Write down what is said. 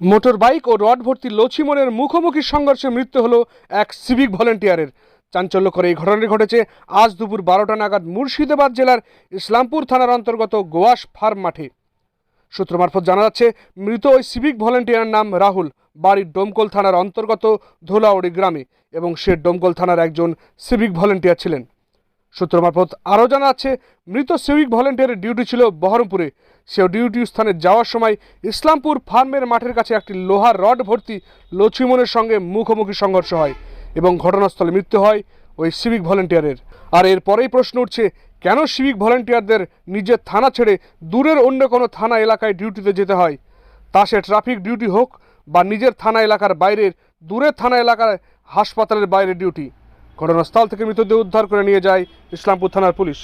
Motor bike ও rod ভর্তি লছিমনের মুখোমুখি সংঘর্ষে মৃত্যু হলো এক সিভিক ভলেন্টিয়ারের। চাঞ্চল্যকর এই ঘটনাটি ঘটেছে আজ দুপুর 12টা নাগাদ মুর্শিদাবাদ জেলার ইসলামপুর থানার অন্তর্গত গোয়াস ফার্ম মাঠে। সূত্র মারফত জানা যাচ্ছে, মৃত ওই সিভিক ভলেন্টিয়ারের নাম রাহুল, বাড়ি ডোমকল থানার অন্তর্গত ধোলাউড়ি গ্রামে, এবং সে ডোমকল থানার একজন সিভিক ভলেন্টিয়ার ছিলেন। সূত্র মারফত আরও জানা যাচ্ছে, মৃত সিভিক ভলেন্টিয়ারের ডিউটি ছিল বহরমপুরে। সেও ডিউটি স্থানে যাওয়ার সময় ইসলামপুর ফার্মের মাঠের কাছে একটি লোহার রড ভর্তি লছিমনের সঙ্গে মুখোমুখি সংঘর্ষ হয় এবং ঘটনাস্থলে মৃত্যু হয় ওই সিভিক ভলেন্টিয়ারের। আর এরপরেই প্রশ্ন উঠছে, কেন সিভিক ভলেন্টিয়ারদের নিজের থানা ছেড়ে দূরের অন্য কোনো থানা এলাকায় ডিউটিতে যেতে হয়? তা সে ট্রাফিক ডিউটি হোক বা নিজের থানা এলাকার বাইরের দূরের থানা এলাকার হাসপাতালের বাইরে ডিউটি। ঘটনাস্থল থেকে মৃতদেহ উদ্ধার করে নিয়ে যায় ইসলামপুর থানার পুলিশ।